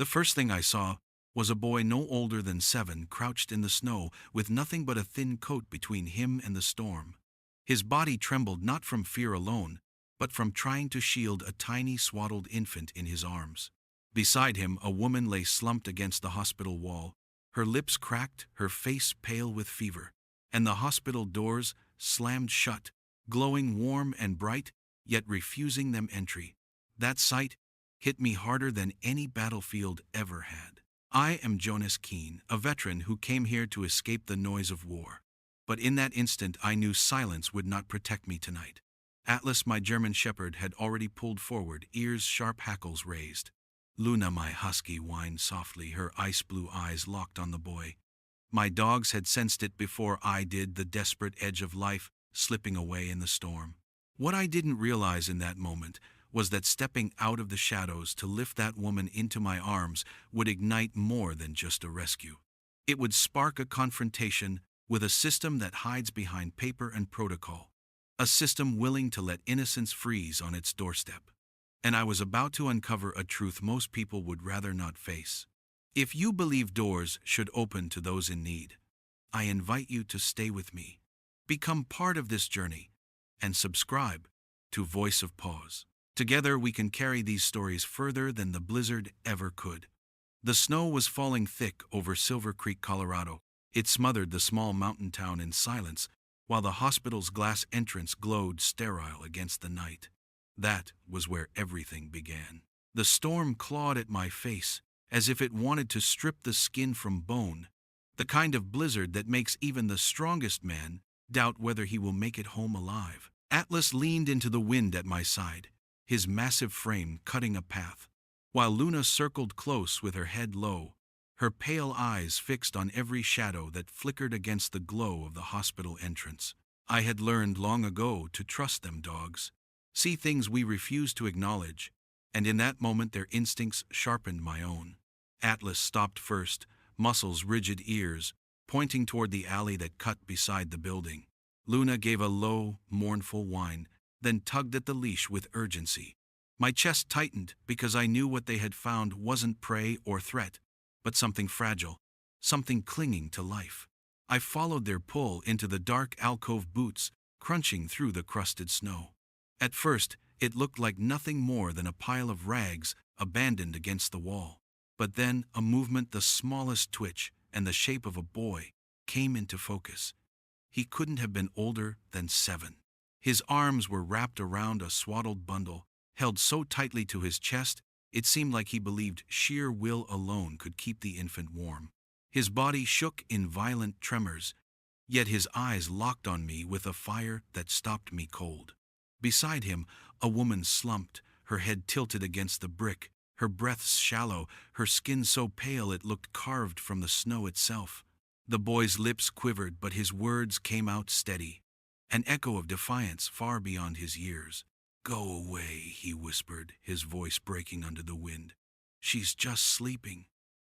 The first thing I saw was a boy no older than 7 crouched in the snow with nothing but a thin coat between him and the storm. His body trembled not from fear alone, but from trying to shield a tiny swaddled infant in his arms. Beside him, a woman lay slumped against the hospital wall, her lips cracked, her face pale with fever, and the hospital doors slammed shut, glowing warm and bright, yet refusing them entry. That sight hit me harder than any battlefield ever had. I am Jonas Keene, a veteran who came here to escape the noise of war. But in that instant I knew silence would not protect me tonight. Atlas, my German Shepherd, had already pulled forward, ears sharp, hackles raised. Luna, my husky, whined softly, her ice-blue eyes locked on the boy. My dogs had sensed it before I did, the desperate edge of life slipping away in the storm. What I didn't realize in that moment was that stepping out of the shadows to lift that woman into my arms would ignite more than just a rescue. It would spark a confrontation with a system that hides behind paper and protocol, a system willing to let innocence freeze on its doorstep. And I was about to uncover a truth most people would rather not face. If you believe doors should open to those in need, I invite you to stay with me, become part of this journey, and subscribe to Voice of Paws. Together we can carry these stories further than the blizzard ever could. The snow was falling thick over Silver Creek, Colorado. It smothered the small mountain town in silence, while the hospital's glass entrance glowed sterile against the night. That was where everything began. The storm clawed at my face, as if it wanted to strip the skin from bone, the kind of blizzard that makes even the strongest man doubt whether he will make it home alive. Atlas leaned into the wind at my side, his massive frame cutting a path, while Luna circled close with her head low, her pale eyes fixed on every shadow that flickered against the glow of the hospital entrance. I had learned long ago to trust them dogs, see things we refuse to acknowledge, and in that moment their instincts sharpened my own. Atlas stopped first, muscles rigid, ears pointing toward the alley that cut beside the building. Luna gave a low, mournful whine, then tugged at the leash with urgency. My chest tightened because I knew what they had found wasn't prey or threat, but something fragile, something clinging to life. I followed their pull into the dark alcove, boots crunching through the crusted snow. At first, it looked like nothing more than a pile of rags abandoned against the wall. But then a movement, the smallest twitch, and the shape of a boy came into focus. He couldn't have been older than 7. His arms were wrapped around a swaddled bundle, held so tightly to his chest, it seemed like he believed sheer will alone could keep the infant warm. His body shook in violent tremors, yet his eyes locked on me with a fire that stopped me cold. Beside him, a woman slumped, her head tilted against the brick, her breaths shallow, her skin so pale it looked carved from the snow itself. The boy's lips quivered, but his words came out steady, an echo of defiance far beyond his years. "Go away," he whispered, his voice breaking under the wind. "She's just sleeping."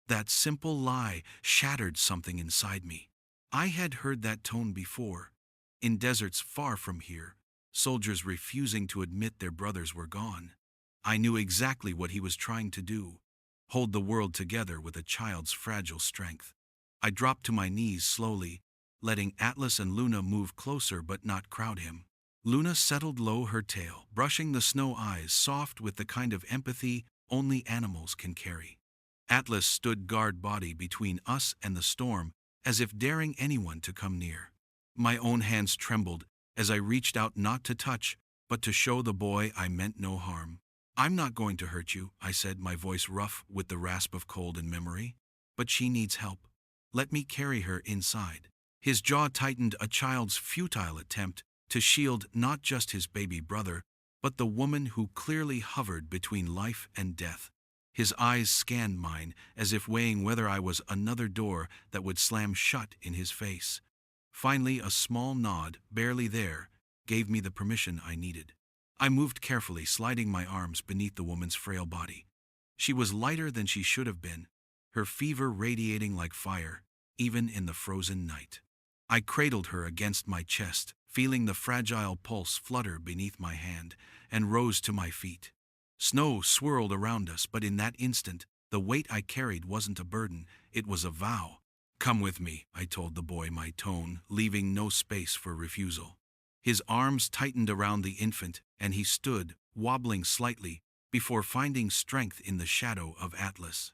That simple lie shattered something inside me. I had heard that tone before, in deserts far from here, soldiers refusing to admit their brothers were gone. I knew exactly what he was trying to do, hold the world together with a child's fragile strength. I dropped to my knees slowly, letting Atlas and Luna move closer but not crowd him. Luna settled low, her tail brushing the snow, eyes soft with the kind of empathy only animals can carry. Atlas stood guard, body between us and the storm, as if daring anyone to come near. My own hands trembled as I reached out, not to touch, but to show the boy I meant no harm. "I'm not going to hurt you," I said, my voice rough with the rasp of cold and memory. "But she needs help. Let me carry her inside." His jaw tightened, a child's futile attempt to shield not just his baby brother, but the woman who clearly hovered between life and death. His eyes scanned mine, as if weighing whether I was another door that would slam shut in his face. Finally, a small nod, barely there, gave me the permission I needed. I moved carefully, sliding my arms beneath the woman's frail body. She was lighter than she should have been, her fever radiating like fire, even in the frozen night. I cradled her against my chest, feeling the fragile pulse flutter beneath my hand, and rose to my feet. Snow swirled around us, but in that instant, The weight I carried wasn't a burden, it was a vow. "Come with me," I told the boy, my tone leaving no space for refusal. His arms tightened around the infant, and he stood, wobbling slightly, before finding strength in the shadow of Atlas.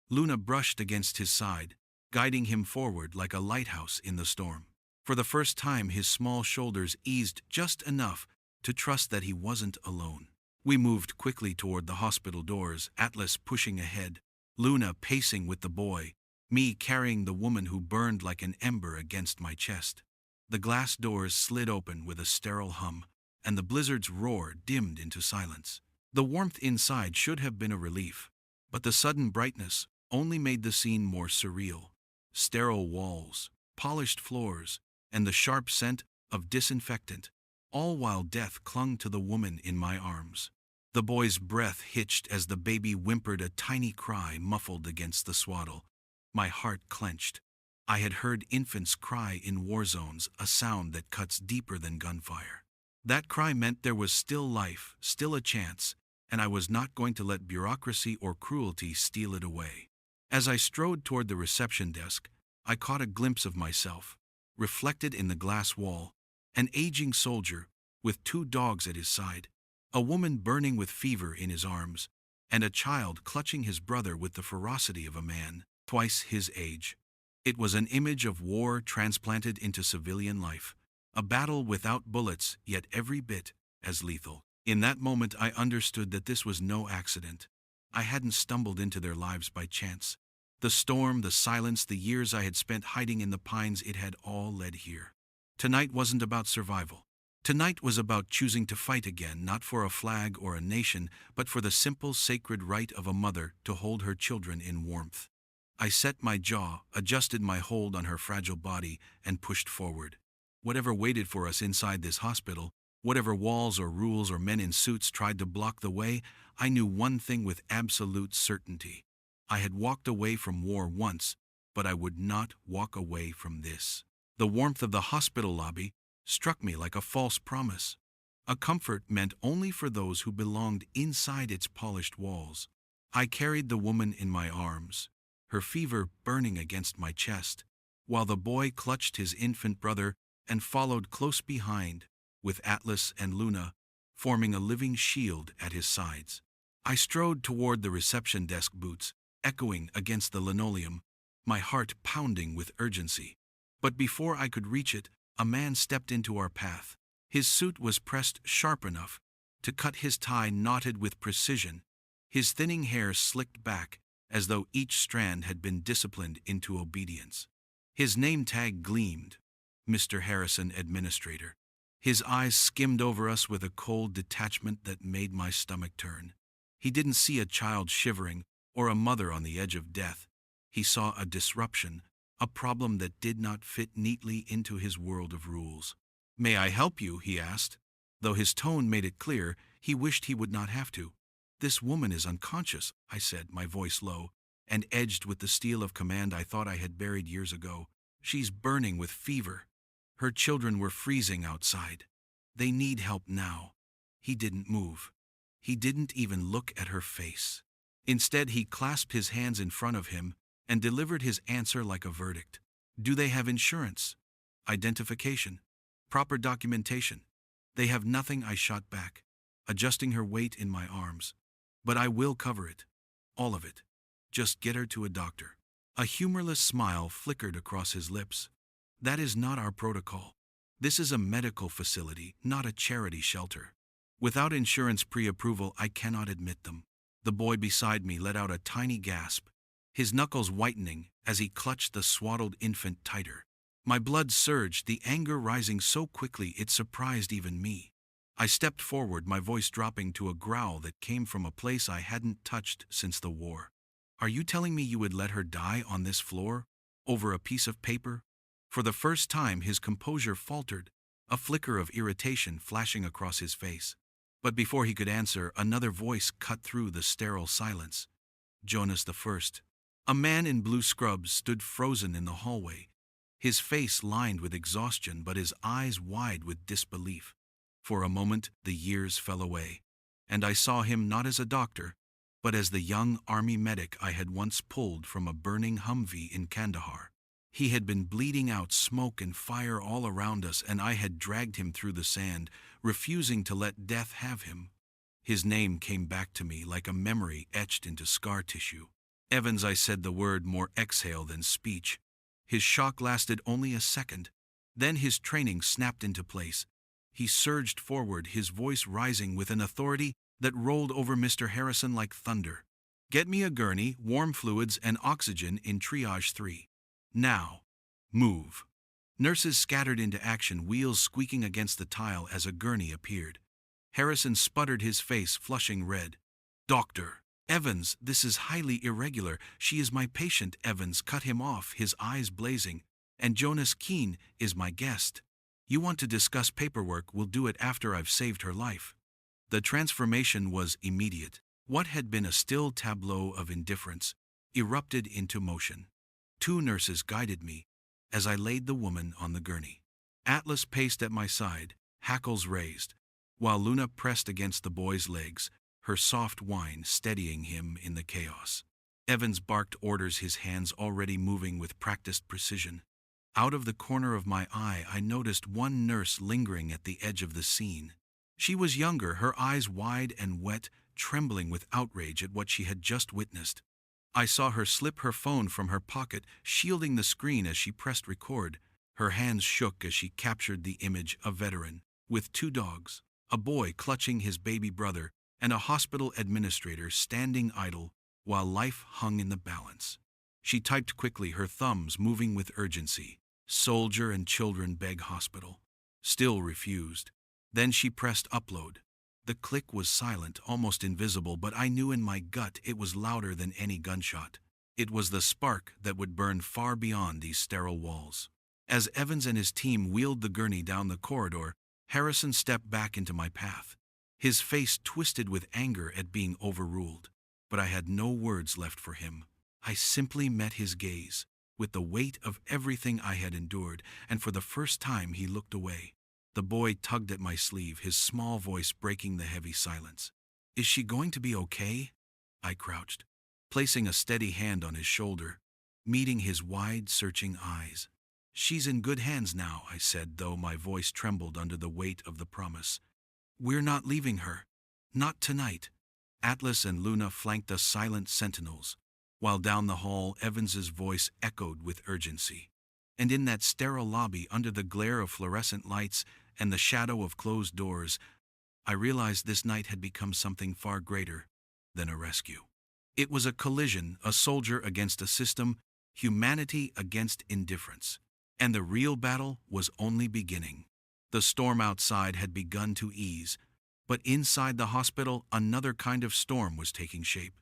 Luna brushed against his side, guiding him forward like a lighthouse in the storm. For the first time, his small shoulders eased just enough to trust that he wasn't alone. We moved quickly toward the hospital doors, Atlas pushing ahead, Luna pacing with the boy, me carrying the woman who burned like an ember against my chest. The glass doors slid open with a sterile hum, and the blizzard's roar dimmed into silence. The warmth inside should have been a relief, but the sudden brightness only made the scene more surreal. Sterile walls, polished floors, and the sharp scent of disinfectant, all while death clung to the woman in my arms. The boy's breath hitched as the baby whimpered a tiny cry muffled against the swaddle. My heart clenched. I had heard infants cry in war zones, a sound that cuts deeper than gunfire. That cry meant there was still life, still a chance, and I was not going to let bureaucracy or cruelty steal it away. As I strode toward the reception desk, I caught a glimpse of myself, reflected in the glass wall, an aging soldier with 2 dogs at his side, a woman burning with fever in his arms, and a child clutching his brother with the ferocity of a man twice his age. It was an image of war transplanted into civilian life, a battle without bullets, yet every bit as lethal. In that moment I understood that this was no accident. I hadn't stumbled into their lives by chance. The storm, the silence, the years I had spent hiding in the pines, it had all led here. Tonight wasn't about survival. Tonight was about choosing to fight again, not for a flag or a nation, but for the simple, sacred right of a mother to hold her children in warmth. I set my jaw, adjusted my hold on her fragile body, and pushed forward. Whatever waited for us inside this hospital, whatever walls or rules or men in suits tried to block the way, I knew one thing with absolute certainty. I had walked away from war once, but I would not walk away from this. The warmth of the hospital lobby struck me like a false promise, a comfort meant only for those who belonged inside its polished walls. I carried the woman in my arms, her fever burning against my chest, while the boy clutched his infant brother and followed close behind, with Atlas and Luna forming a living shield at his sides. I strode toward the reception desk, boots echoing against the linoleum, my heart pounding with urgency. But before I could reach it, a man stepped into our path. His suit was pressed sharp enough to cut his tie knotted with precision, his thinning hair slicked back as though each strand had been disciplined into obedience. His name tag gleamed, Mr. Harrison, Administrator. His eyes skimmed over us with a cold detachment that made my stomach turn. He didn't see a child shivering or a mother on the edge of death. He saw a disruption, a problem that did not fit neatly into his world of rules. "May I help you?" he asked, though his tone made it clear he wished he would not have to. "This woman is unconscious," I said, my voice low, and edged with the steel of command I thought I had buried years ago. "She's burning with fever. Her children were freezing outside. They need help now." He didn't move. He didn't even look at her face. Instead, he clasped his hands in front of him and delivered his answer like a verdict. "Do they have insurance? Identification? Proper documentation?" "They have nothing," I shot back, adjusting her weight in my arms. "But I will cover it. All of it. Just get her to a doctor." A humorless smile flickered across his lips. "That is not our protocol. This is a medical facility, not a charity shelter. Without insurance pre-approval, I cannot admit them." The boy beside me let out a tiny gasp, his knuckles whitening as he clutched the swaddled infant tighter. My blood surged, the anger rising so quickly it surprised even me. I stepped forward, my voice dropping to a growl that came from a place I hadn't touched since the war. "Are you telling me you would let her die on this floor, over a piece of paper?" For the first time his composure faltered, a flicker of irritation flashing across his face. But before he could answer, another voice cut through the sterile silence. Jonas the First. A man in blue scrubs stood frozen in the hallway, his face lined with exhaustion but his eyes wide with disbelief. For a moment the years fell away, and I saw him not as a doctor, but as the young army medic I had once pulled from a burning Humvee in Kandahar. He had been bleeding out smoke and fire all around us, and I had dragged him through the sand, refusing to let death have him. His name came back to me like a memory etched into scar tissue. Evans, I said the word more exhale than speech. His shock lasted only a second. Then his training snapped into place. He surged forward, his voice rising with an authority that rolled over Mr. Harrison like thunder. Get me a gurney, warm fluids, and oxygen in triage 3. Now. Move. Nurses scattered into action, wheels squeaking against the tile as a gurney appeared. Harrison sputtered, his face flushing red. Doctor. Evans, this is highly irregular. She is my patient. Evans cut him off, his eyes blazing. And Jonas Keene is my guest. You want to discuss paperwork? We'll do it after I've saved her life. The transformation was immediate. What had been a still tableau of indifference erupted into motion. 2 nurses guided me as I laid the woman on the gurney. Atlas paced at my side, hackles raised, while Luna pressed against the boy's legs, her soft whine steadying him in the chaos. Evans barked orders, his hands already moving with practiced precision. Out of the corner of my eye, I noticed one nurse lingering at the edge of the scene. She was younger, her eyes wide and wet, trembling with outrage at what she had just witnessed. I saw her slip her phone from her pocket, shielding the screen as she pressed record. Her hands shook as she captured the image, a veteran, with 2 dogs, a boy clutching his baby brother, and a hospital administrator standing idle while life hung in the balance. She typed quickly, her thumbs moving with urgency. Soldier and children beg hospital. Still refused. Then she pressed upload. The click was silent, almost invisible, but I knew in my gut it was louder than any gunshot. It was the spark that would burn far beyond these sterile walls. As Evans and his team wheeled the gurney down the corridor, Harrison stepped back into my path. His face twisted with anger at being overruled. But I had no words left for him. I simply met his gaze, with the weight of everything I had endured, and for the first time he looked away. The boy tugged at my sleeve, his small voice breaking the heavy silence. Is she going to be okay? I crouched, placing a steady hand on his shoulder, meeting his wide, searching eyes. She's in good hands now, I said, though my voice trembled under the weight of the promise. We're not leaving her. Not tonight. Atlas and Luna flanked us, silent sentinels, while down the hall Evans's voice echoed with urgency. And in that sterile lobby, under the glare of fluorescent lights and the shadow of closed doors, I realized this night had become something far greater than a rescue. It was a collision, a soldier against a system, humanity against indifference. And the real battle was only beginning. The storm outside had begun to ease, but inside the hospital another kind of storm was taking shape.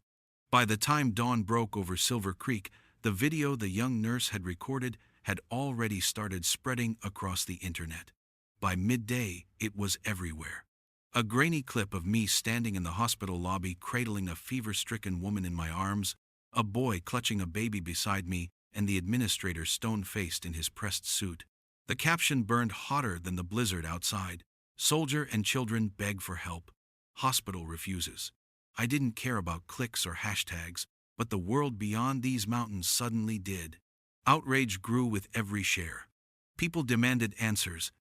By the time dawn broke over Silver Creek, the video the young nurse had recorded had already started spreading across the internet. By midday, it was everywhere. A grainy clip of me standing in the hospital lobby, cradling a fever-stricken woman in my arms, a boy clutching a baby beside me, and the administrator stone-faced in his pressed suit. The caption burned hotter than the blizzard outside. Soldier and children beg for help. Hospital refuses. I didn't care about clicks or hashtags, but the world beyond these mountains suddenly did. Outrage grew with every share. People demanded answers.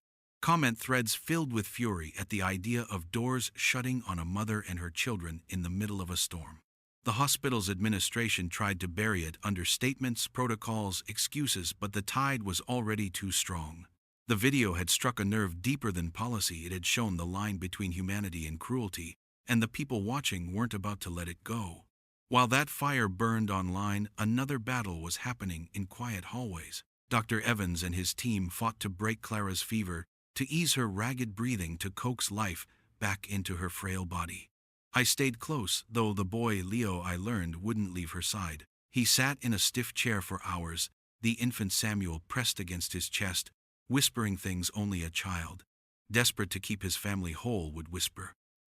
Comment threads filled with fury at the idea of doors shutting on a mother and her children in the middle of a storm. The hospital's administration tried to bury it under statements, protocols, excuses, but the tide was already too strong. The video had struck a nerve deeper than policy. It had shown the line between humanity and cruelty, and the people watching weren't about to let it go. While that fire burned online, another battle was happening in quiet hallways. Dr. Evans and his team fought to break Clara's fever, to ease her ragged breathing, to coax life back into her frail body. I stayed close, though the boy Leo, I learned, wouldn't leave her side. He sat in a stiff chair for hours, the infant Samuel pressed against his chest, whispering things only a child, desperate to keep his family whole, would whisper.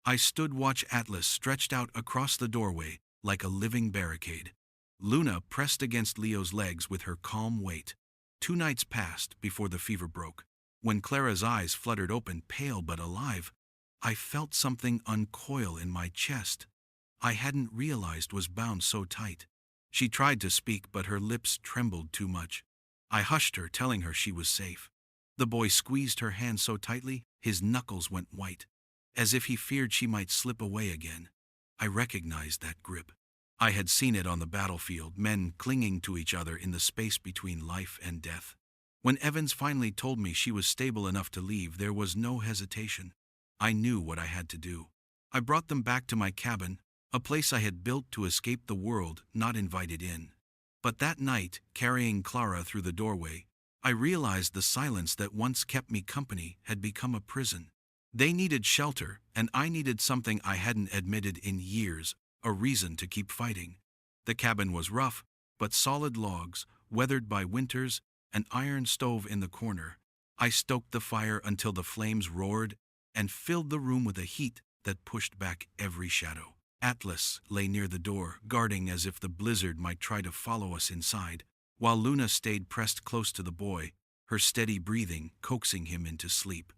I stood watch. Atlas stretched out across the doorway like a living barricade. Luna pressed against Leo's legs with her calm weight. 2 nights passed before the fever broke. When Clara's eyes fluttered open, pale but alive, I felt something uncoil in my chest. I hadn't realized was bound so tight. She tried to speak, but her lips trembled too much. I hushed her, telling her she was safe. The boy squeezed her hand so tightly, his knuckles went white, as if he feared she might slip away again. I recognized that grip. I had seen it on the battlefield, men clinging to each other in the space between life and death. When Evans finally told me she was stable enough to leave, there was no hesitation. I knew what I had to do. I brought them back to my cabin, a place I had built to escape the world, not invited in. But that night, carrying Clara through the doorway, I realized the silence that once kept me company had become a prison. They needed shelter, and I needed something I hadn't admitted in years, a reason to keep fighting. The cabin was rough, but solid logs, weathered by winters, an iron stove in the corner. I stoked the fire until the flames roared and filled the room with a heat that pushed back every shadow. Atlas lay near the door, guarding as if the blizzard might try to follow us inside, while Luna stayed pressed close to the boy, her steady breathing coaxing him into sleep.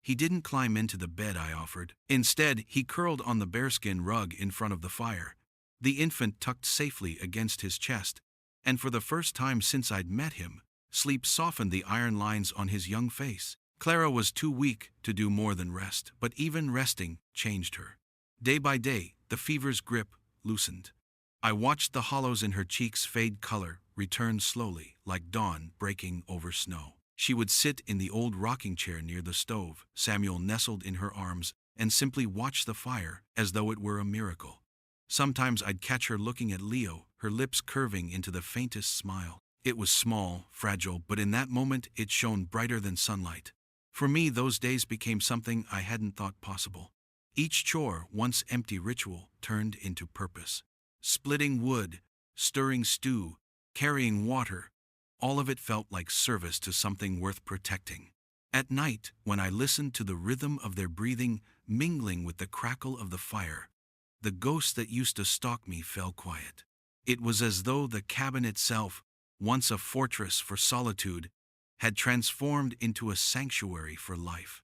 He didn't climb into the bed I offered. Instead, he curled on the bearskin rug in front of the fire, the infant tucked safely against his chest, and for the first time since I'd met him, sleep softened the iron lines on his young face. Clara was too weak to do more than rest, but even resting changed her. Day by day, the fever's grip loosened. I watched the hollows in her cheeks fade color, return slowly, like dawn breaking over snow. She would sit in the old rocking chair near the stove, Samuel nestled in her arms, and simply watch the fire as though it were a miracle. Sometimes I'd catch her looking at Leo, her lips curving into the faintest smile. It was small, fragile, but in that moment it shone brighter than sunlight. For me, those days became something I hadn't thought possible. Each chore, once empty ritual, turned into purpose. Splitting wood, stirring stew, carrying water, all of it felt like service to something worth protecting. At night, when I listened to the rhythm of their breathing mingling with the crackle of the fire, the ghost that used to stalk me fell quiet. It was as though the cabin itself, once a fortress for solitude, had transformed into a sanctuary for life.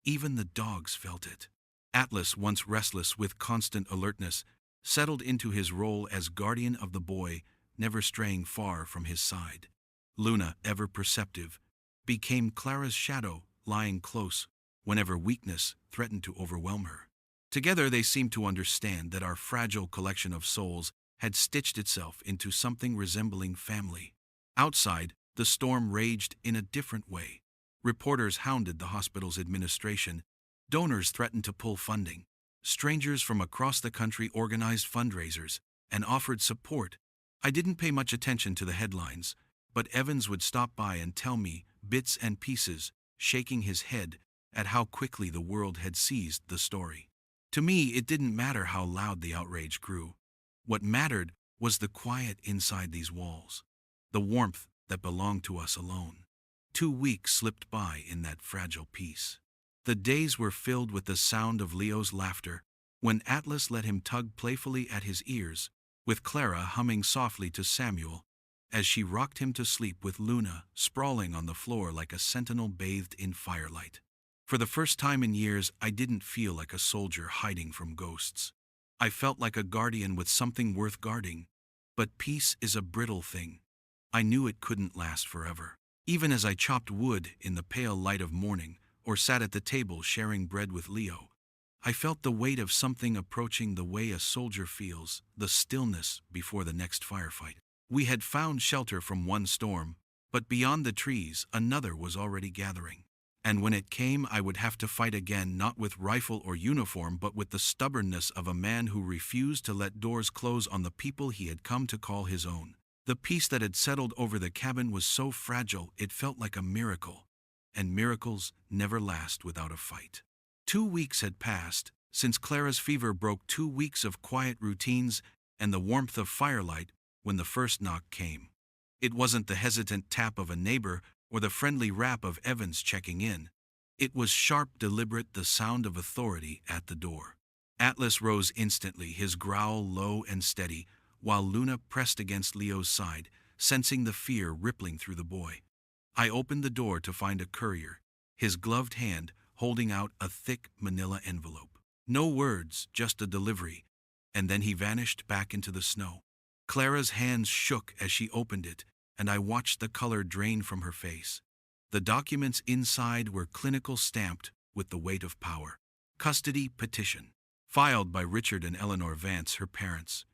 Even the dogs felt it. Atlas, once restless with constant alertness, settled into his role as guardian of the boy, never straying far from his side. Luna, ever perceptive, became Clara's shadow, lying close whenever weakness threatened to overwhelm her. Together they seemed to understand that our fragile collection of souls had stitched itself into something resembling family. Outside, the storm raged in a different way. Reporters hounded the hospital's administration, donors threatened to pull funding, strangers from across the country organized fundraisers and offered support. I didn't pay much attention to the headlines, but Evans would stop by and tell me bits and pieces, shaking his head at how quickly the world had seized the story. To me, it didn't matter how loud the outrage grew. What mattered was the quiet inside these walls, the warmth that belonged to us alone. 2 weeks slipped by in that fragile peace. The days were filled with the sound of Leo's laughter, when Atlas let him tug playfully at his ears, with Clara humming softly to Samuel, as she rocked him to sleep with Luna sprawling on the floor like a sentinel bathed in firelight. For the first time in years, I didn't feel like a soldier hiding from ghosts. I felt like a guardian with something worth guarding. But peace is a brittle thing. I knew it couldn't last forever. Even as I chopped wood in the pale light of morning, or sat at the table sharing bread with Leo, I felt the weight of something approaching the way a soldier feels, the stillness before the next firefight. We had found shelter from one storm, but beyond the trees, another was already gathering. And when it came, I would have to fight again, not with rifle or uniform, but with the stubbornness of a man who refused to let doors close on the people he had come to call his own. The peace that had settled over the cabin was so fragile it felt like a miracle, and miracles never last without a fight. 2 weeks had passed since Clara's fever broke 2 weeks of quiet routines and the warmth of firelight when the first knock came. It wasn't the hesitant tap of a neighbor or the friendly rap of Evans checking in. It was sharp, deliberate, the sound of authority at the door. Atlas rose instantly, his growl low and steady, while Luna pressed against Leo's side, sensing the fear rippling through the boy. I opened the door to find a courier, his gloved hand holding out a thick manila envelope. No words, just a delivery, and then he vanished back into the snow. Clara's hands shook as she opened it, and I watched the color drain from her face. The documents inside were clinical stamped with the weight of power. Custody petition. Filed by Richard and Eleanor Vance, her parents.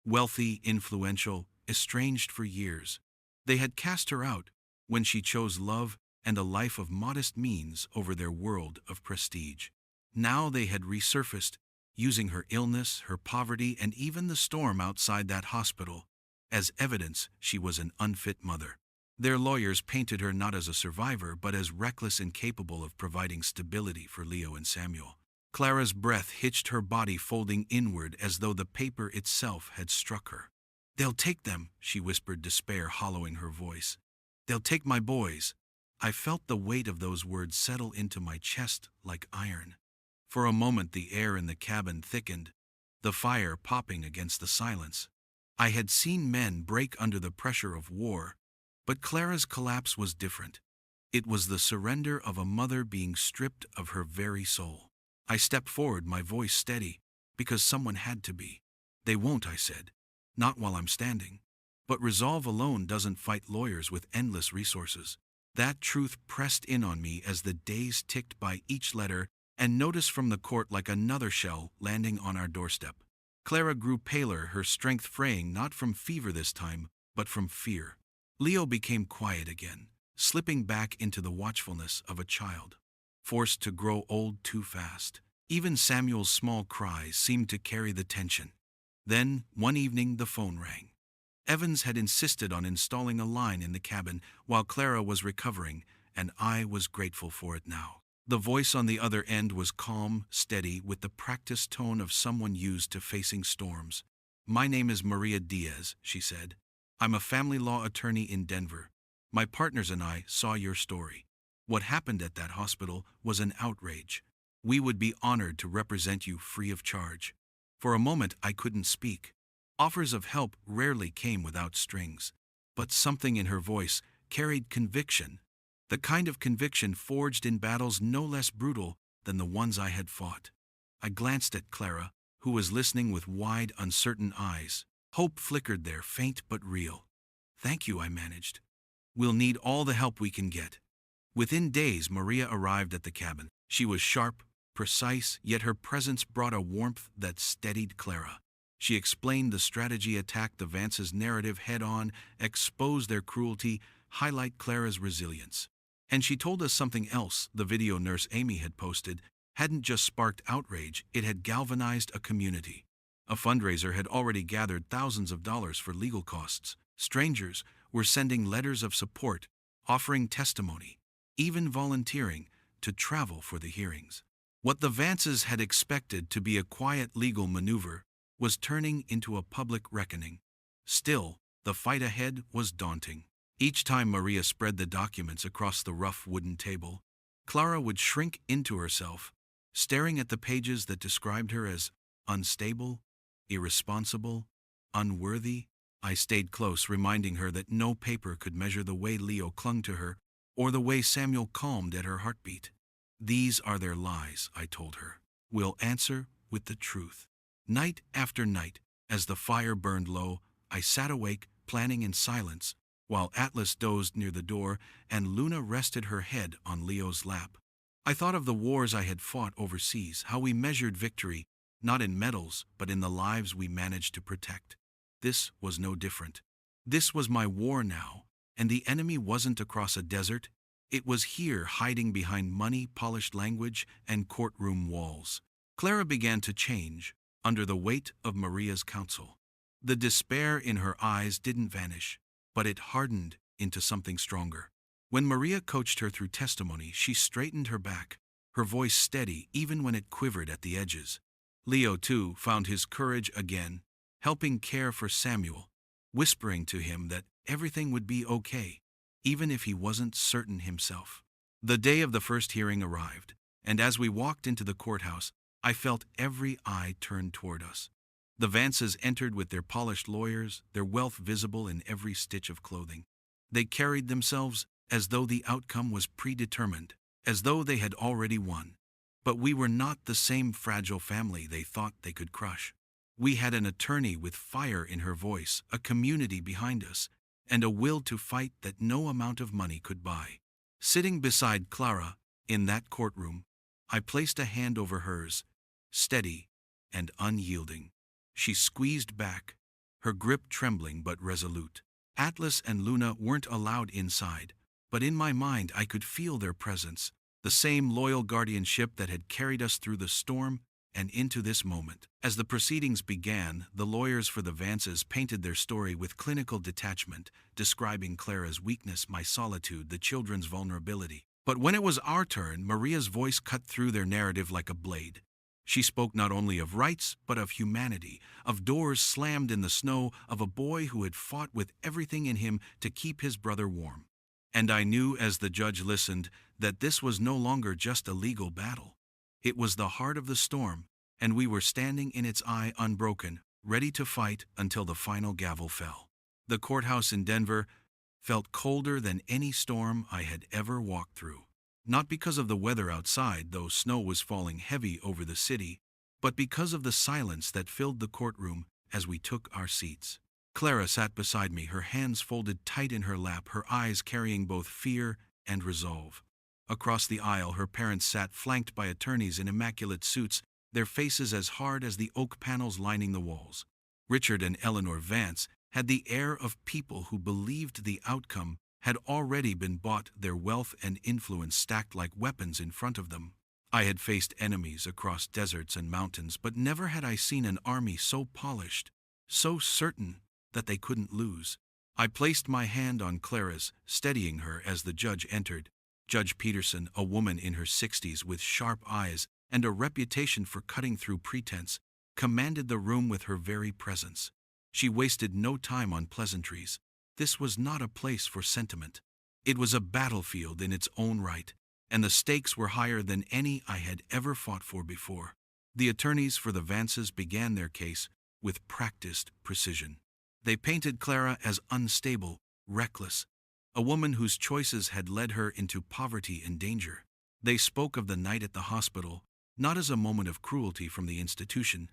Wealthy, influential, estranged for years. They had cast her out when she chose love and a life of modest means over their world of prestige. Now they had resurfaced, using her illness, her poverty, and even the storm outside that hospital as evidence she was an unfit mother. Their lawyers painted her not as a survivor, but as reckless and incapable of providing stability for Leo and Samuel. Clara's breath hitched, her body folding inward as though the paper itself had struck her. "They'll take them," she whispered, despair hollowing her voice. "They'll take my boys." I felt the weight of those words settle into my chest like iron. For a moment the air in the cabin thickened, the fire popping against the silence. I had seen men break under the pressure of war, but Clara's collapse was different. It was the surrender of a mother being stripped of her very soul. I stepped forward, my voice steady, because someone had to be. "They won't," I said. "Not while I'm standing." But resolve alone doesn't fight lawyers with endless resources. That truth pressed in on me as the days ticked by, each letter and notice from the court like another shell landing on our doorstep. Clara grew paler, her strength fraying not from fever this time, but from fear. Leo became quiet again, slipping back into the watchfulness of a child, forced to grow old too fast. Even Samuel's small cries seemed to carry the tension. Then, one evening, the phone rang. Evans had insisted on installing a line in the cabin while Clara was recovering, and I was grateful for it now. The voice on the other end was calm, steady, with the practiced tone of someone used to facing storms. "My name is Maria Diaz," she said. "I'm a family law attorney in Denver. My partners and I saw your story. What happened at that hospital was an outrage. We would be honored to represent you free of charge." For a moment I couldn't speak. Offers of help rarely came without strings, but something in her voice carried conviction, the kind of conviction forged in battles no less brutal than the ones I had fought. I glanced at Clara, who was listening with wide, uncertain eyes. Hope flickered there, faint but real. "Thank you," I managed. "We'll need all the help we can get." Within days, Maria arrived at the cabin. She was sharp, precise, yet her presence brought a warmth that steadied Clara. She explained the strategy, attacked the Vance's narrative head-on, exposed their cruelty, highlight Clara's resilience. And she told us something else. The video Nurse Amy had posted hadn't just sparked outrage, it had galvanized a community. A fundraiser had already gathered thousands of dollars for legal costs. Strangers were sending letters of support, offering testimony, even volunteering to travel for the hearings. What the Vances had expected to be a quiet legal maneuver was turning into a public reckoning. Still, the fight ahead was daunting. Each time Maria spread the documents across the rough wooden table, Clara would shrink into herself, staring at the pages that described her as unstable, irresponsible, unworthy. I stayed close, reminding her that no paper could measure the way Leo clung to her or the way Samuel calmed at her heartbeat. "These are their lies," I told her. "We'll answer with the truth." Night after night, as the fire burned low, I sat awake, planning in silence, while Atlas dozed near the door and Luna rested her head on Leo's lap. I thought of the wars I had fought overseas, how we measured victory, not in medals, but in the lives we managed to protect. This was no different. This was my war now, and the enemy wasn't across a desert. It was here, hiding behind money, polished language, and courtroom walls. Clara began to change under the weight of Maria's counsel. The despair in her eyes didn't vanish, but it hardened into something stronger. When Maria coached her through testimony, she straightened her back, her voice steady even when it quivered at the edges. Leo, too, found his courage again, helping care for Samuel, whispering to him that everything would be okay, even if he wasn't certain himself. The day of the first hearing arrived, and as we walked into the courthouse, I felt every eye turned toward us. The Vances entered with their polished lawyers, their wealth visible in every stitch of clothing. They carried themselves as though the outcome was predetermined, as though they had already won. But we were not the same fragile family they thought they could crush. We had an attorney with fire in her voice, a community behind us, and a will to fight that no amount of money could buy. Sitting beside Clara, in that courtroom, I placed a hand over hers, steady and unyielding. She squeezed back, her grip trembling but resolute. Atlas and Luna weren't allowed inside, but in my mind I could feel their presence, the same loyal guardianship that had carried us through the storm and into this moment. As the proceedings began, the lawyers for the Vances painted their story with clinical detachment, describing Clara's weakness, my solitude, the children's vulnerability. But when it was our turn, Maria's voice cut through their narrative like a blade. She spoke not only of rights, but of humanity, of doors slammed in the snow, of a boy who had fought with everything in him to keep his brother warm. And I knew as the judge listened that this was no longer just a legal battle. It was the heart of the storm, and we were standing in its eye unbroken, ready to fight until the final gavel fell. The courthouse in Denver felt colder than any storm I had ever walked through. Not because of the weather outside, though snow was falling heavy over the city, but because of the silence that filled the courtroom as we took our seats. Clara sat beside me, her hands folded tight in her lap, her eyes carrying both fear and resolve. Across the aisle, her parents sat flanked by attorneys in immaculate suits, their faces as hard as the oak panels lining the walls. Richard and Eleanor Vance had the air of people who believed the outcome had already been bought, their wealth and influence stacked like weapons in front of them. I had faced enemies across deserts and mountains, but never had I seen an army so polished, so certain that they couldn't lose. I placed my hand on Clara's, steadying her as the judge entered. Judge Peterson, a woman in her 60s with sharp eyes and a reputation for cutting through pretense, commanded the room with her very presence. She wasted no time on pleasantries. This was not a place for sentiment. It was a battlefield in its own right, and the stakes were higher than any I had ever fought for before. The attorneys for the Vances began their case with practiced precision. They painted Clara as unstable, reckless, a woman whose choices had led her into poverty and danger. They spoke of the night at the hospital, not as a moment of cruelty from the institution,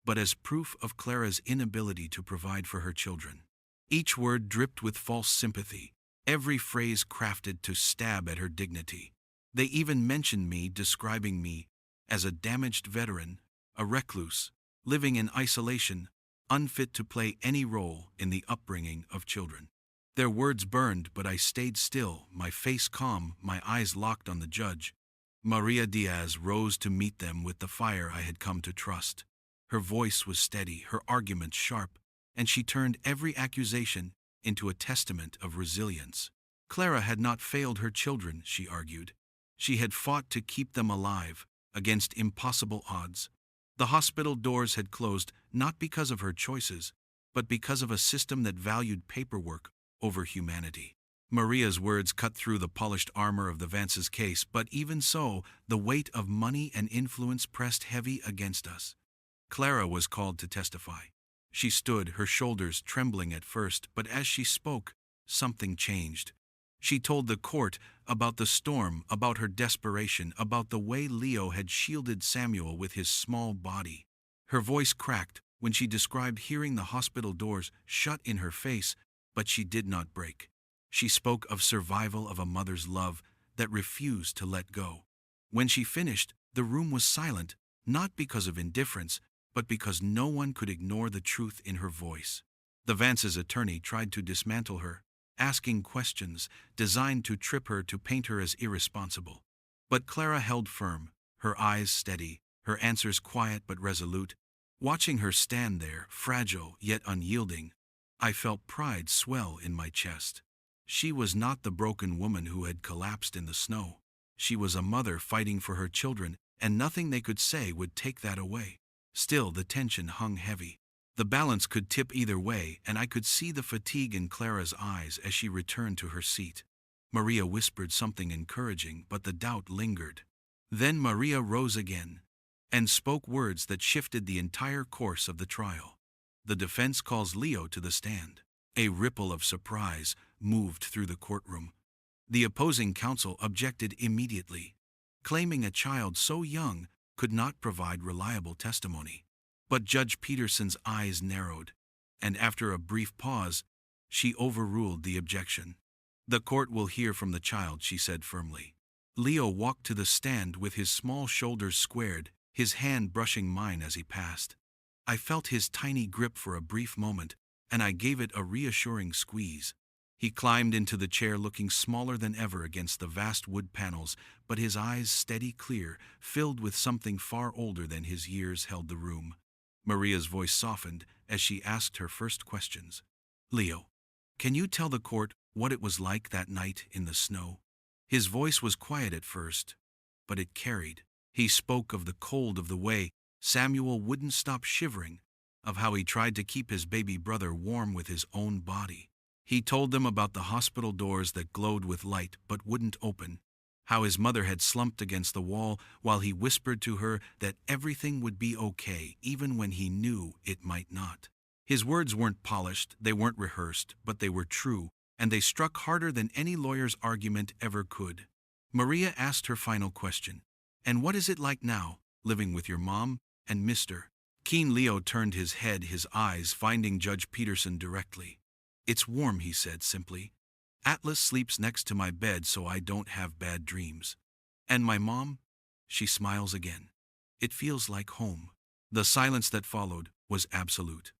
but as proof of Clara's inability to provide for her children. Each word dripped with false sympathy, every phrase crafted to stab at her dignity. They even mentioned me, describing me as a damaged veteran, a recluse, living in isolation, unfit to play any role in the upbringing of children. Their words burned, but I stayed still, my face calm, my eyes locked on the judge. Maria Diaz rose to meet them with the fire I had come to trust. Her voice was steady, her arguments sharp, and she turned every accusation into a testament of resilience. Clara had not failed her children, she argued. She had fought to keep them alive, against impossible odds. The hospital doors had closed not because of her choices, but because of a system that valued paperwork over humanity. Maria's words cut through the polished armor of the Vances' case, but even so, the weight of money and influence pressed heavy against us. Clara was called to testify. She stood, her shoulders trembling at first, but as she spoke, something changed. She told the court about the storm, about her desperation, about the way Leo had shielded Samuel with his small body. Her voice cracked when she described hearing the hospital doors shut in her face, but she did not break. She spoke of survival, of a mother's love that refused to let go. When she finished, the room was silent, not because of indifference, but because no one could ignore the truth in her voice. The Vances' attorney tried to dismantle her, asking questions designed to trip her, to paint her as irresponsible. But Clara held firm, her eyes steady, her answers quiet but resolute. Watching her stand there, fragile yet unyielding, I felt pride swell in my chest. She was not the broken woman who had collapsed in the snow. She was a mother fighting for her children, and nothing they could say would take that away. Still, the tension hung heavy. The balance could tip either way, and I could see the fatigue in Clara's eyes as she returned to her seat. Maria whispered something encouraging, but the doubt lingered. Then Maria rose again and spoke words that shifted the entire course of the trial. The defense calls Leo to the stand. A ripple of surprise moved through the courtroom. The opposing counsel objected immediately, claiming a child so young could not provide reliable testimony. But Judge Peterson's eyes narrowed, and after a brief pause, she overruled the objection. "The court will hear from the child," she said firmly. Leo walked to the stand with his small shoulders squared, his hand brushing mine as he passed. I felt his tiny grip for a brief moment, and I gave it a reassuring squeeze. He climbed into the chair looking smaller than ever against the vast wood panels, but his eyes steady clear, filled with something far older than his years held the room. Maria's voice softened as she asked her first questions. "Leo, can you tell the court what it was like that night in the snow?" His voice was quiet at first, but it carried. He spoke of the cold of the way Samuel wouldn't stop shivering, of how he tried to keep his baby brother warm with his own body. He told them about the hospital doors that glowed with light but wouldn't open, how his mother had slumped against the wall while he whispered to her that everything would be okay even when he knew it might not. His words weren't polished, they weren't rehearsed, but they were true, and they struck harder than any lawyer's argument ever could. Maria asked her final question. "And what is it like now, living with your mom and Mr.?" Keen Leo turned his head, his eyes finding Judge Peterson directly. "It's warm," he said simply. "Atlas sleeps next to my bed so I don't have bad dreams. And my mom?" She smiles again. "It feels like home." The silence that followed was absolute.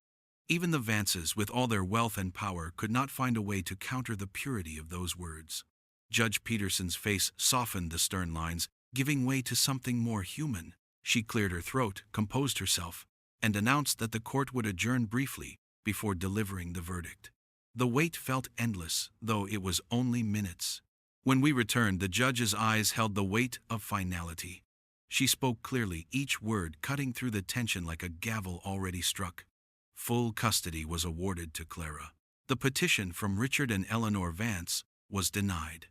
Even the Vances, with all their wealth and power, could not find a way to counter the purity of those words. Judge Peterson's face softened the stern lines, giving way to something more human. She cleared her throat, composed herself, and announced that the court would adjourn briefly before delivering the verdict. The wait felt endless, though it was only minutes. When we returned, the judge's eyes held the weight of finality. She spoke clearly, each word cutting through the tension like a gavel already struck. Full custody was awarded to Clara. The petition from Richard and Eleanor Vance was denied.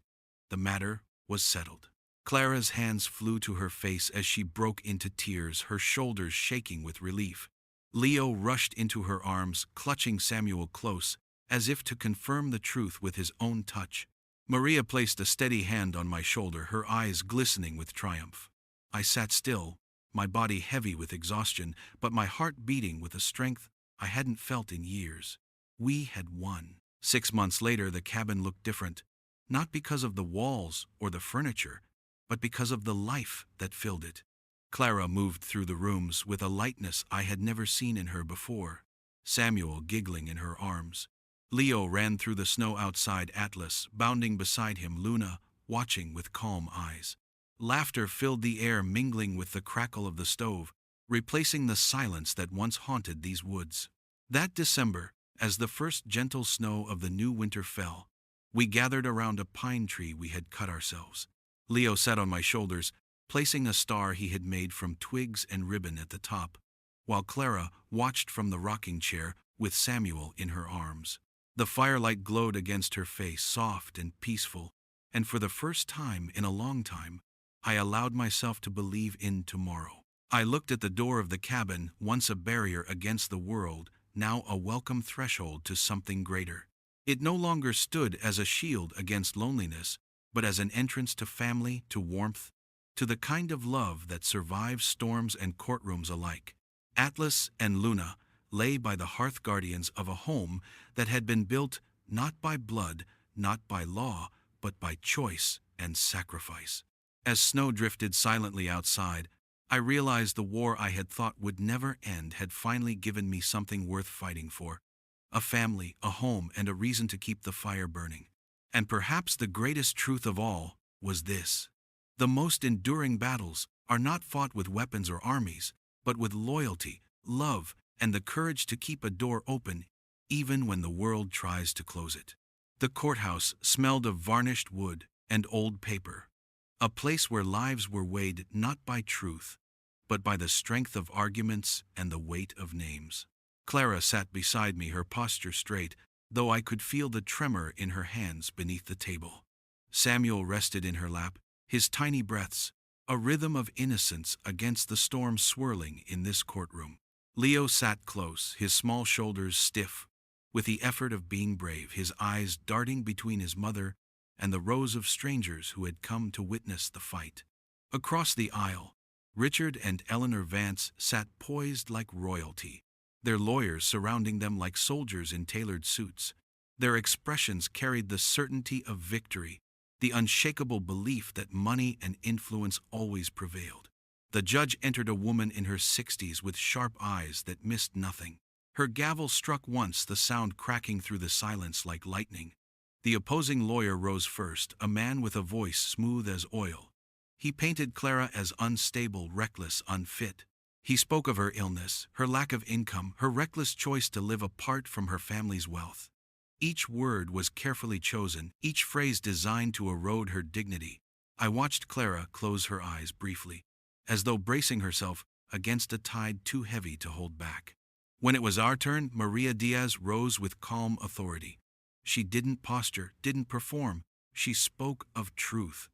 The matter was settled. Clara's hands flew to her face as she broke into tears, her shoulders shaking with relief. Leo rushed into her arms, clutching Samuel close, as if to confirm the truth with his own touch. Maria placed a steady hand on my shoulder, her eyes glistening with triumph. I sat still, my body heavy with exhaustion, but my heart beating with a strength I hadn't felt in years. We had won. 6 months later, the cabin looked different, not because of the walls or the furniture, but because of the life that filled it. Clara moved through the rooms with a lightness I had never seen in her before, Samuel giggling in her arms. Leo ran through the snow outside, Atlas bounding beside him, Luna watching with calm eyes. Laughter filled the air, mingling with the crackle of the stove, replacing the silence that once haunted these woods. That December, as the first gentle snow of the new winter fell, we gathered around a pine tree we had cut ourselves. Leo sat on my shoulders, placing a star he had made from twigs and ribbon at the top, while Clara watched from the rocking chair with Samuel in her arms. The firelight glowed against her face, soft and peaceful, and for the first time in a long time, I allowed myself to believe in tomorrow. I looked at the door of the cabin, once a barrier against the world, now a welcome threshold to something greater. It no longer stood as a shield against loneliness, but as an entrance to family, to warmth, to the kind of love that survives storms and courtrooms alike. Atlas and Luna lay by the hearth, guardians of a home that had been built not by blood, not by law, but by choice and sacrifice. As snow drifted silently outside, I realized the war I had thought would never end had finally given me something worth fighting for. A family, a home, and a reason to keep the fire burning. And perhaps the greatest truth of all was this: the most enduring battles are not fought with weapons or armies, but with loyalty, love, and the courage to keep a door open even when the world tries to close it. The courthouse smelled of varnished wood and old paper, a place where lives were weighed not by truth, but by the strength of arguments and the weight of names. Clara sat beside me, her posture straight, though I could feel the tremor in her hands beneath the table. Samuel rested in her lap, his tiny breaths, a rhythm of innocence against the storm swirling in this courtroom. Leo sat close, his small shoulders stiff, with the effort of being brave, his eyes darting between his mother and the rows of strangers who had come to witness the fight. Across the aisle, Richard and Eleanor Vance sat poised like royalty, their lawyers surrounding them like soldiers in tailored suits. Their expressions carried the certainty of victory, the unshakable belief that money and influence always prevailed. The judge entered, a woman in her 60s with sharp eyes that missed nothing. Her gavel struck once, the sound cracking through the silence like lightning. The opposing lawyer rose first, a man with a voice smooth as oil. He painted Clara as unstable, reckless, unfit. He spoke of her illness, her lack of income, her reckless choice to live apart from her family's wealth. Each word was carefully chosen, each phrase designed to erode her dignity. I watched Clara close her eyes briefly, as though bracing herself against a tide too heavy to hold back. When it was our turn, Maria Diaz rose with calm authority. She didn't posture, didn't perform. She spoke of truth.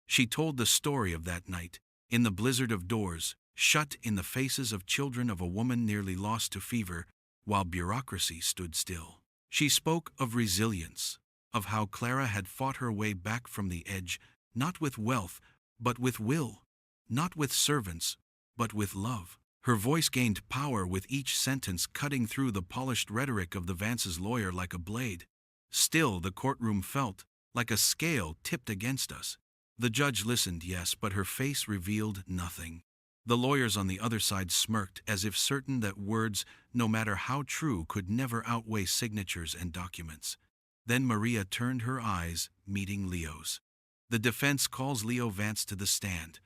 She told the story of that night, in the blizzard of doors, shut in the faces of children, of a woman nearly lost to fever, while bureaucracy stood still. She spoke of resilience, of how Clara had fought her way back from the edge, not with wealth, but with will, not with servants, but with love. Her voice gained power with each sentence, cutting through the polished rhetoric of the Vance's lawyer like a blade. Still, the courtroom felt like a scale tipped against us. The judge listened, yes, but her face revealed nothing. The lawyers on the other side smirked, as if certain that words, no matter how true, could never outweigh signatures and documents. Then Maria turned her eyes, meeting Leo's. The defense calls Leo Vance to the stand.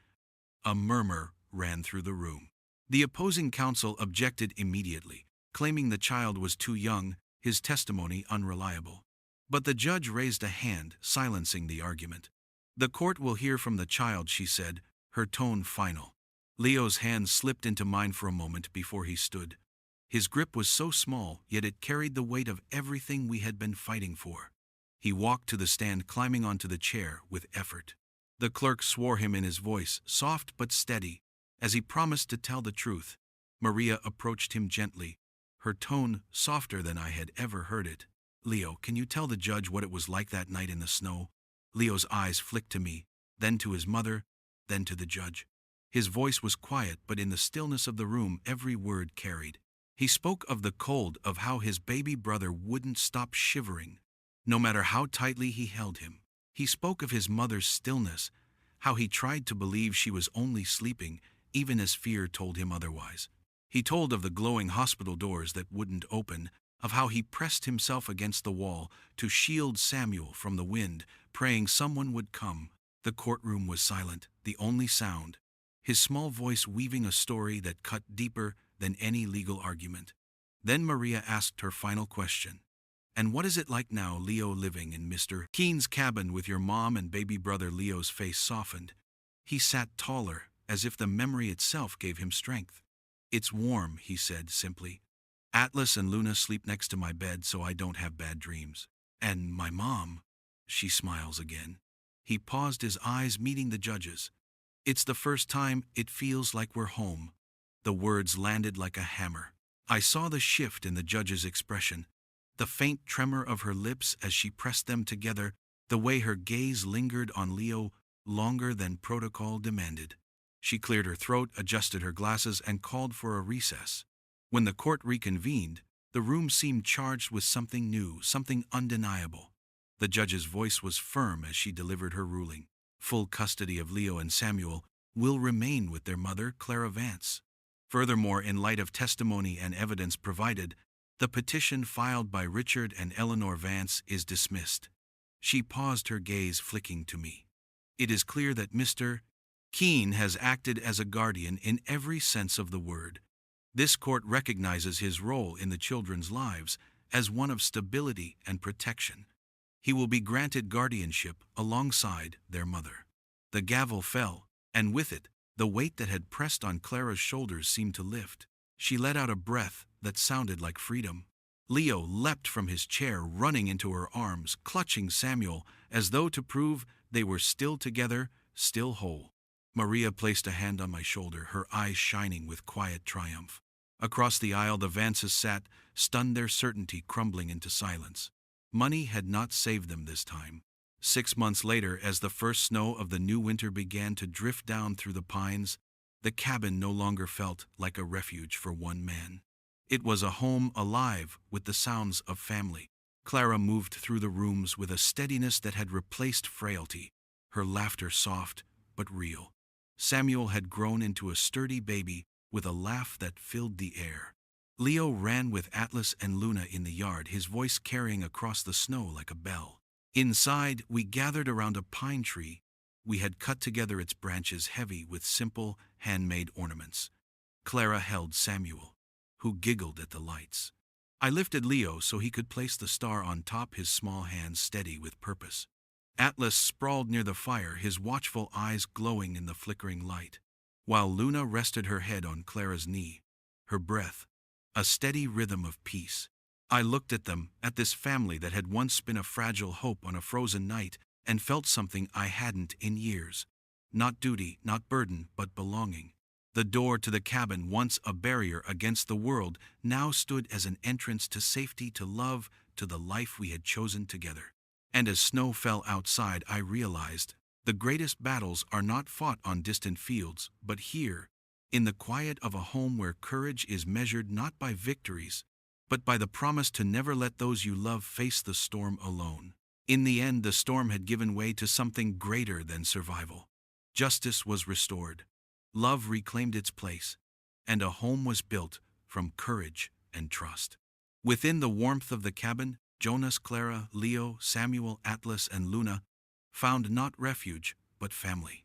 A murmur ran through the room. The opposing counsel objected immediately, claiming the child was too young, his testimony unreliable. But the judge raised a hand, silencing the argument. "The court will hear from the child," she said, her tone final. Leo's hand slipped into mine for a moment before he stood. His grip was so small, yet it carried the weight of everything we had been fighting for. He walked to the stand, climbing onto the chair with effort. The clerk swore him in his voice, soft but steady, as he promised to tell the truth. Maria approached him gently, her tone softer than I had ever heard it. "Leo, can you tell the judge what it was like that night in the snow?" Leo's eyes flicked to me, then to his mother, then to the judge. His voice was quiet, but in the stillness of the room every word carried. He spoke of the cold, of how his baby brother wouldn't stop shivering, no matter how tightly he held him. He spoke of his mother's stillness, how he tried to believe she was only sleeping, even as fear told him otherwise. He told of the glowing hospital doors that wouldn't open, of how he pressed himself against the wall to shield Samuel from the wind, praying someone would come. The courtroom was silent, the only sound, his small voice weaving a story that cut deeper than any legal argument. Then Maria asked her final question. "And what is it like now, Leo, living in Mr. Keen's cabin with your mom and baby brother?" Leo's face softened. He sat taller, as if the memory itself gave him strength. "It's warm," he said simply. "Atlas and Luna sleep next to my bed so I don't have bad dreams. And my mom," she smiles again. He paused, his eyes meeting the judge's. "It's the first time it feels like we're home." The words landed like a hammer. I saw the shift in the judge's expression, the faint tremor of her lips as she pressed them together, the way her gaze lingered on Leo longer than protocol demanded. She cleared her throat, adjusted her glasses, and called for a recess. When the court reconvened, the room seemed charged with something new, something undeniable. The judge's voice was firm as she delivered her ruling. Full custody of Leo and Samuel will remain with their mother, Clara Vance. Furthermore, in light of testimony and evidence provided, the petition filed by Richard and Eleanor Vance is dismissed. She paused, her gaze flicking to me. "It is clear that Mr. Keen has acted as a guardian in every sense of the word. This court recognizes his role in the children's lives as one of stability and protection. He will be granted guardianship alongside their mother." The gavel fell, and with it, the weight that had pressed on Clara's shoulders seemed to lift. She let out a breath that sounded like freedom. Leo leapt from his chair, running into her arms, clutching Samuel, as though to prove they were still together, still whole. Maria placed a hand on my shoulder, her eyes shining with quiet triumph. Across the aisle, the Vances sat, stunned, their certainty crumbling into silence. Money had not saved them this time. 6 months later, as the first snow of the new winter began to drift down through the pines, The cabin no longer felt like a refuge for one man. It was a home alive with the sounds of family. Clara moved through the rooms with a steadiness that had replaced frailty, her laughter soft but real. Samuel had grown into a sturdy baby with a laugh that filled the air. Leo ran with Atlas and Luna in the yard, his voice carrying across the snow like a bell. Inside, we gathered around a pine tree. We had cut together its branches heavy with simple, handmade ornaments. Clara held Samuel, who giggled at the lights. I lifted Leo so he could place the star on top, his small hands steady with purpose. Atlas sprawled near the fire, his watchful eyes glowing in the flickering light, while Luna rested her head on Clara's knee, her breath a steady rhythm of peace. I looked at them, at this family that had once been a fragile hope on a frozen night, and felt something I hadn't in years. Not duty, not burden, but belonging. The door to the cabin, once a barrier against the world, now stood as an entrance to safety, to love, to the life we had chosen together. And as snow fell outside, I realized the greatest battles are not fought on distant fields, but here, in the quiet of a home where courage is measured not by victories, but by the promise to never let those you love face the storm alone. In the end, the storm had given way to something greater than survival. Justice was restored, love reclaimed its place, and a home was built from courage and trust. Within the warmth of the cabin, Jonas, Clara, Leo, Samuel, Atlas, and Luna found not refuge, but family.